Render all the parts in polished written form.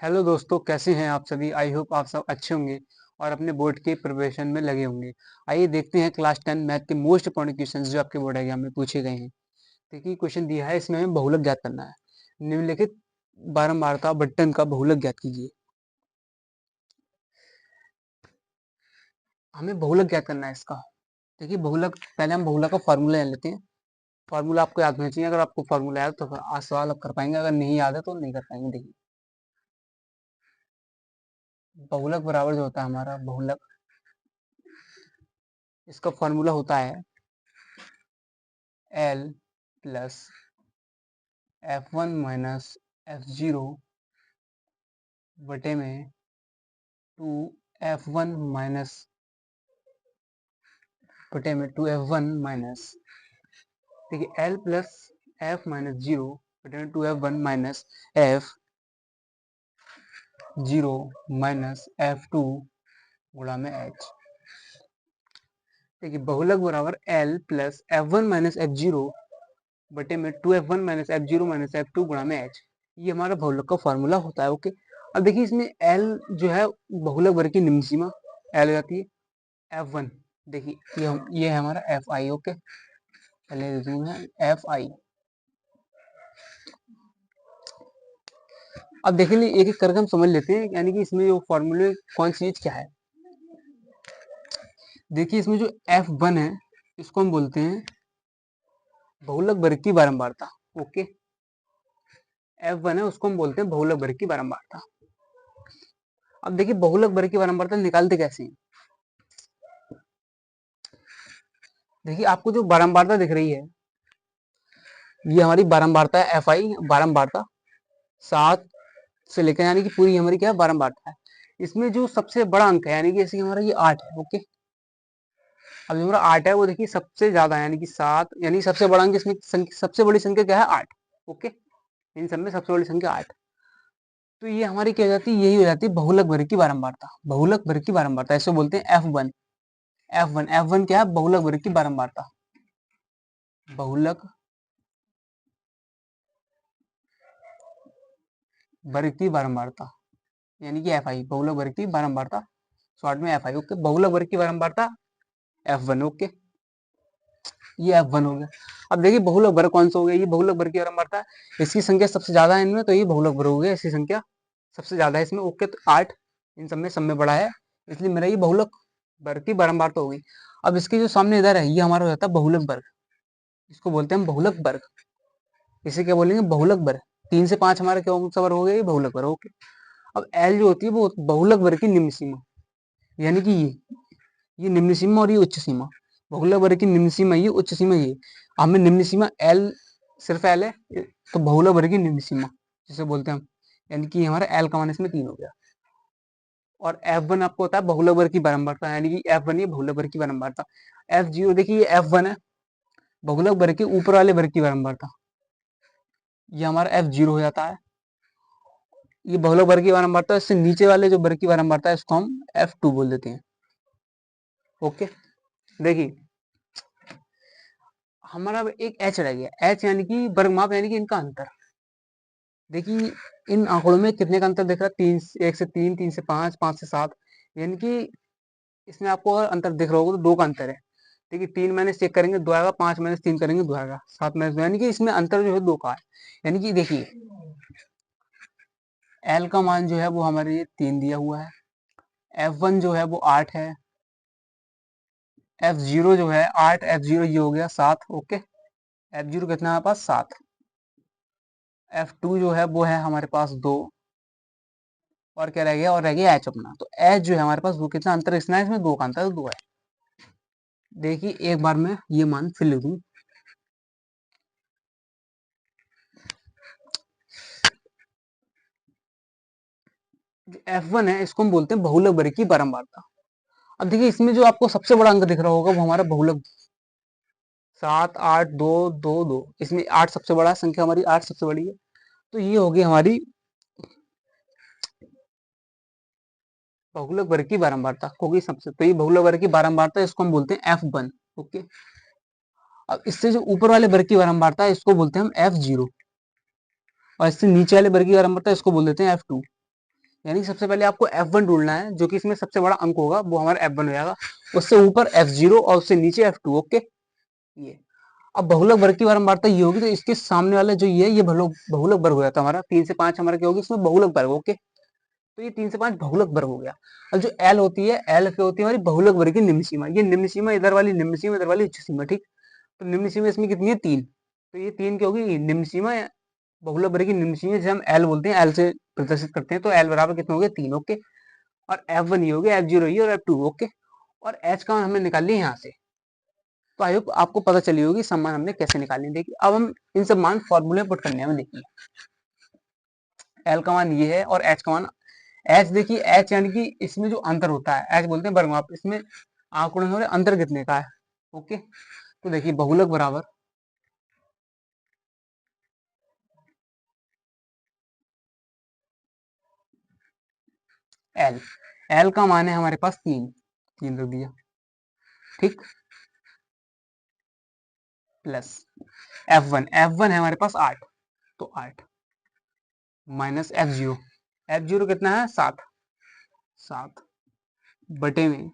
Hello दोस्तों, कैसे हैं आप सभी। आई होप आप सब अच्छे होंगे और अपने बोर्ड के प्रिपरेशन में लगे होंगे। आइए देखते हैं क्लास 10 मैथ के मोस्ट इंपॉर्टेंट क्वेश्चंस जो आपके बोर्ड एग्जाम में पूछे गए हैं। देखिए क्वेश्चन दिया है, इसमें हमें बहुलक ज्ञात करना है। निम्नलिखित बारंबारता बंटन का बहुलक ज्ञात कीजिए। हमें बहुलक ज्ञात करना है इसका। देखिए बहुलक, पहले हम बहुलक का फॉर्मूला जान लेते हैं। फॉर्मूला आपको याद होना चाहिए। अगर आपको फॉर्मूला याद है तो आज सवाल आप कर पाएंगे, अगर नहीं याद है तो नहीं कर पाएंगे। देखिए बहुलक बराबर जो होता है हमारा बहुलक, इसका फॉर्मूला होता है L plus F1 minus F0 बटे में 2F1 माइनस बटे में 2F1 माइनस, देखिए L plus F minus zero बटे में 2F1 minus F0 minus F2 गुणा में H। देखिए बहुलक बराबर L plus F1 minus F0 बटे में 2F1 minus F0 minus F2 गुणा में H। ये हमारा बहुलक का फॉर्मूला होता है। ओके, अब देखिए इसमें L जो है बहुलक वर्ग की निम्न सीमा L हो जाती है F1। देखिए ये है हमारा Fi। ओके, पहले दे दूं मैं Fi। अब देखिए एक एक करके हम समझ लेते हैं, यानी कि इसमें जो फॉर्मूले कौन सी चीज क्या है। देखिए इसमें जो F1 है इसको हम बोलते हैं बहुलक वर्ग की बारंबारता। ओके, F1 है उसको हम बोलते हैं बहुलक वर्ग की बारंबारता। अब देखिए बहुलक वर्ग की बारंबारता निकालते कैसे हैं। देखिए आपको जो बारंबारता दिख रही है ये हमारी बारंबारता है Fi बारंबारता 7 से लेकर, यानी कि पूरी हमारी क्या है बारंबारता है। इसमें जो सबसे बड़ा अंक है यानी कि जैसे हमारा ये 8 है। ओके, अब जो हमारा 8 है वो देखिए सबसे ज्यादा है, यानी कि 7, यानी सबसे बड़ा अंक इसमें सबसे बड़ी संख्या क्या है 8। ओके, इन सब में सबसे बड़ी संख्या 8। तो ये हमारी क्या हो जाती है, यही हो जाती है बहुलक वर्ग की बारंबारता। बहुलक वर्ग की बारंबारता ऐसे बोलते हैं F1। F1 क्या है, बहुलक वर्ग की बारंबारता। बहुलक वर्ग की बारंबारता यानी कि Fi, बहुलक वर्ग की बारंबारता शॉर्ट में Fi। ओके, बहुलक वर्ग की बारंबारता F1। ओके, ये F1 हो गया। अब देखिए बहुलक वर्ग कौन सा हो गया, ये बहुलक वर्ग की बारंबारता है। इसकी संख्या सबसे ज्यादा है इनमें, तो ये बहुलक वर्ग हो गया, इसकी संख्या सबसे ज्यादा है इसमें। ओके, तो 8 इन सब में बड़ा है, इसलिए मेरा ये बहुलक वर्ग की बारंबारता हो गई। अब इसके जो सामने इधर है ये हमारा हो जाता है बहुलक वर्ग, इसको बोलते हैं हम बहुलक वर्ग। इसे क्या बोलेंगे, बहुलक वर्ग। 3 से 5 हमारा क्या सा वर्ग हो गया, ये बहुलक वर्ग। ओके, अब L जो होती है वो बहुलक वर्ग की निम्न सीमा, यानी कि ये निम्न सीमा और ये उच्च सीमा। बहुलक वर्ग की निम्न सीमा ये, उच्च सीमा ये। हमें निम्न सीमा L, सिर्फ L है, तो बहुलक वर्ग की निम्न सीमा जिसे बोलते हैं हम, यानी कि हमारा L का मान इसमें 3 हो गया। और F1 आपको होता है बहुलक वर्ग की बारंबारता, यानी कि F1 ये बहुलक वर्ग की बारंबारता। F0 देखिए ये F1 है बहुलक वर्ग के ऊपर वाले वर्ग की बारंबारता, ये हमारा F0 हो जाता है। ये बहुलक वर्ग की बारंबारता, इससे नीचे वाले जो वर्ग की बारंबारता है इसको हम F2 बोल देते हैं। ओके, देखिए हमारा एक H रह गया, H यानी कि वर्गमाप, यानी कि इनका अंतर। देखिए इन आंकड़ों में कितने का अंतर दिख रहा है, 3, 1 से 3, 3 से 5, 5 से 7, यानी कि इसमें आपको अगर अंतर दिख रहा होगा तो 2 का अंतर है। देखिए 3 माइनस चेक करेंगे 2 आएगा, 5 माइनस 3 करेंगे 2 आएगा, 7 माइनस 2, यानी कि इसमें अंतर जो है 2 का है। यानी कि देखिए L का मान जो है वो हमारे ये 3 दिया हुआ है, F1 जो है वो 8 है, F0 जो है 8, F0 ये हो गया 7। ओके, F0 कितना है हमारे पास 7, F2 जो है वो है हमारे पास 2, और क्या रह गया, और रह गया H अपना। तो H जो है हमारे पास वो कितना अंतर इसमें है, इसमें 2 का अंतर, 2 है। देखिए एक बार मैं ये मान फिर लिख दूं, जो F1 है इसको हम बोलते हैं बहुलक वर्ग की बारंबारता। अब देखिए इसमें जो आपको सबसे बड़ा अंक दिख रहा होगा वो हमारा बहुलक 7, 8, 2, 2, 2, इसमें 8 सबसे बड़ा संख्या, हमारी 8 सबसे बड़ी है। तो ये होगी हमारी बहुलक वर्ग की बारंबारता होगी सबसे, तो ये बहुलक वर्ग की बारंबारता इसको हम बोलते हैं F1। ओके, अब इससे जो ऊपर वाले वर्ग की बारंबारता है इसको बोलते हैं हम F0, और इससे नीचे वाले वर्ग की बारंबारता इसको बोल देते हैं F2। यानी सबसे पहले आपको F1 ढूंढना है, जो कि इसमें सबसे बड़ा अंक होगा वो हमारा F1 हो जाएगा। उससे ऊपर F0 और उससे नीचे F2। ओके, ये अब बहुलक वर्ग की बारंबारता ये होगी, तो इसके सामने वाला जो ये बहुलक बहुलक वर्ग हो जाता है हमारा। 3 से 5 हमारा क्या होगी, इसमें बहुलक वर्ग। ओके, तो ये 3 से 5 बहुलक वर्ग हो गया। और जो L होती है, L क्या होती है हमारी, बहुलक वर्ग की निम्न सीमा। ये निम्न सीमा, इधर वाली निम्न सीमा, इधर वाली उच्च सीमा। ठीक, तो निम्न सीमा इसमें कितनी है, 3। तो ये 3 क्या होगी, निम्न सीमा, बहुलक वर्ग की निम्न सीमा, जिसे हम L बोलते हैं, L से प्रदर्शित करते हैं। तो L बराबर कितने हो गए, 3। ओके, और F1 ये हो गया, F0 ये और F2। ओके, और H का मान हमने निकाल लिया यहाँ से। तो आई होप आपको पता चली होगी सब मान हमने कैसे निकालने। देखिए अब हम इन सब मान फॉर्मूले में पुट करने हैं। देखिए L का मान ये है और H का मान, H देखिए, H यानी कि इसमें जो अंतर होता है, H बोलते हैं वर्गमाप, इसमें आंकड़ों में अंतर कितने का है। ओके, तो देखिए बहुलक बराबर L। L का मान है हमारे पास 3, 3 रख दिया। ठीक, प्लस F1, F1 है हमारे पास 8, तो 8 माइनस F0, F0 कितना है, 7, 7 बटे में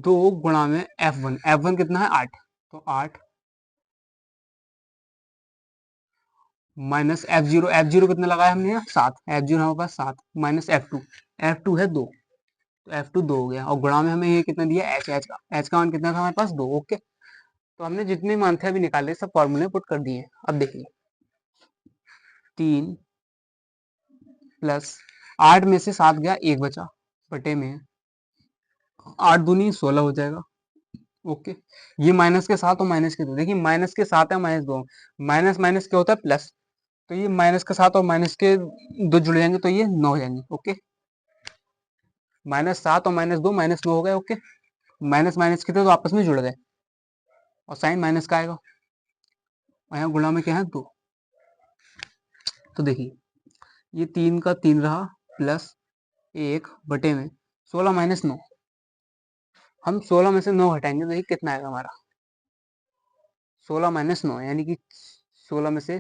2 गुणा में F1, F1 कितना है, 8, तो 8 माइनस F0, F0 कितना लगाया हमने यहाँ, 7, F0 हमारे पास 7 माइनस F2, F2 है 2, तो F2 2 हो गया। और गुणा में हमें ये कितना दिया, H का मान कितना था हमारे पास, 2। ओके, तो हमने जितने मान थे अभी निकाले, सब फॉर्मूले पुट कर दिए। अब देखिए 3 प्लस 8 में से 7 गया, 1 बचा, बटे में 8 दूनी 16 हो जाएगा। ओके, ये माइनस के साथ और माइनस के 2, देखिए माइनस के साथ है, माइनस 2, माइनस माइनस क्या होता है, प्लस। तो ये माइनस के साथ और माइनस के 2 जुड़ जाएंगे, तो ये 9 हो जाएंगे। ओके, -7 और -2 -9 हो गए। ओके, माइनस माइनस के थे तो आपस में जुड़ गए, और साइन माइनस का आएगा, और यहाँ गुणा में क्या है, 2। तो देखिए ये 3 का 3 रहा, प्लस 1 बटे में 16 माइनस 9, हम 16 में से 9 हटाएंगे, तो देखिए कितना आएगा हमारा, 16 माइनस 9, यानी कि 16 में से,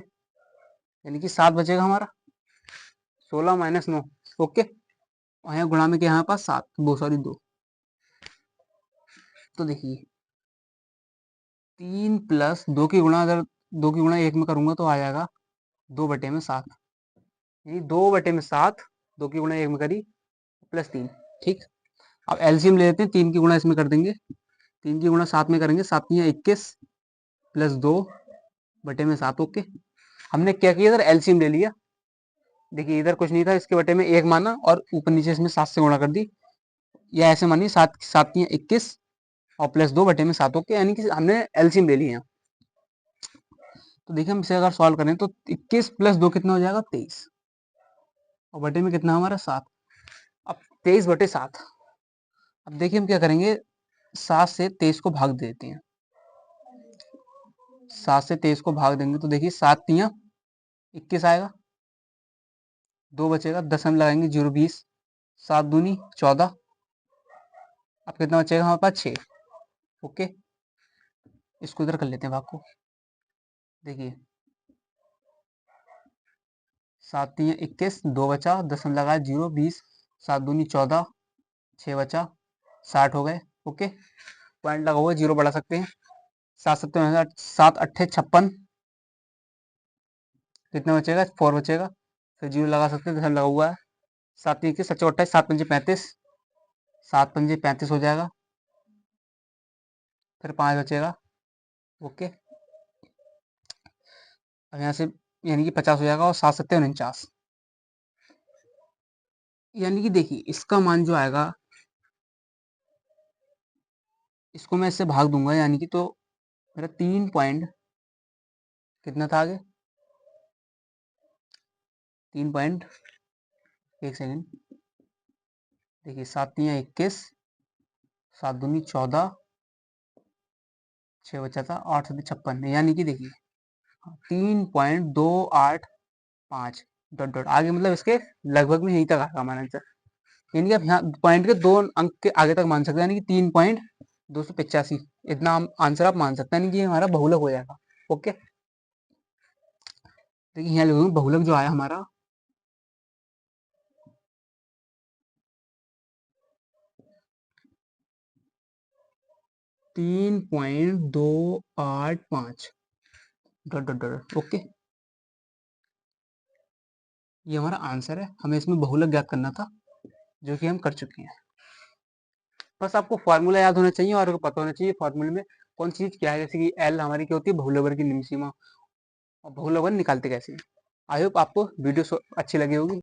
यानी कि 7 बचेगा हमारा, 16 माइनस 9। ओके, और यहाँ गुणा में क्या है हमारे पास, 7, वो सॉरी 2। तो देखिए 3 प्लस 2 की गुणा, अगर 2 की गुणा 1 में करूंगा तो आ जाएगा 2 बटे में 7, यानी 2 बटे में 7, 2 की गुणा 1 में करी, प्लस 3। ठीक, अब एलसीएम ले लेते हैं, 3 की गुणा इसमें कर देंगे, 3 की गुणा 7 में करेंगे, 7 की 21 प्लस 2 बटे में 7। ओके, हमने क्या किया, इधर एलसीएम ले लिया। देखिए इधर कुछ नहीं था, इसके बटे में 1 माना और ऊपर नीचे इसमें 7 से गुणा कर दी, या ऐसे मानिए 7 7 की 21 और प्लस 2 बटे में 7। ओके, यानी कि हमने एलसीएम ले लिया। तो देखिए हम इसे अगर सॉल्व करें तो 21 प्लस 2 कितना हो जाएगा, 23, और बटे में कितना हमारा, 7। अब 23 बटे 7, अब देखिए हम क्या करेंगे, 7 से 23 को भाग देते हैं, 7 से 23 को भाग देंगे तो देखिए 7 तियां 21 आएगा, 2 बचेगा, 10 हम लगाएंगे, 0 20, 7 दूनी 14, अब कितना बचेगा हमारे पास, 6। ओके, इसको इधर कर लेते हैं भाग को। देखिए 7 तियां 21, 2 बचा, 10 हम लगाया, 0 20, 7 दूनी 14, 6 बचा, 60 हो गए। ओके, पॉइंट लगा हुआ है, 0 बढ़ा सकते हैं, 7 सत्तर 7 अट्ठे 56, कितना बचेगा, 4 बचेगा, फिर 0 लगा सकते हैं, 10 लगा हुआ है, 7 21 सच्चो 28, 7 पंजे 35, 7 पंजे 35 हो जाएगा, फिर 5 बचेगा। ओके, अब यहाँ से यानी कि 50 हो जाएगा, और 7 सत्ते 49, यानी कि देखिए इसका मान जो आएगा, इसको मैं इससे भाग दूंगा, यानी कि तो मेरा 3 पॉइंट कितना था आगे, 3 पॉइंट, एक सेकेंड, देखिए 7 तियां 21, 7 दूनी 14, 6 बचा था, 8 सत्ते 56, यानी कि देखिए 3.285 डॉट डॉट आगे, मतलब इसके लगभग में यहीं तक आएगा हमारा आंसर। यानी कि आप यहाँ पॉइंट के 2 अंक के आगे तक मान सकते हैं, यानी कि 3.285, इतना आंसर आप मान सकते हैं, यानी कि हमारा बहुलक हो जाएगा। ओके, देखिए यहाँ लिखूंगा बहुलक जो आया हमारा 3.285 डॉट डॉट डॉट। ओके, ये हमारा आंसर है। हमें इसमें बहुलक ज्ञात करना था, जो कि हम कर चुके हैं। बस आपको फार्मूला याद होना चाहिए और आपको पता होना चाहिए फार्मूले में कौन सी चीज क्या है। जैसे कि एल हमारी क्या होती है, बहुलक वर्ग की निम्न सीमा, और बहुलक वर्ग निकालते कैसे हैं। आई होप आपको वीडियो अच्छी लगी होगी।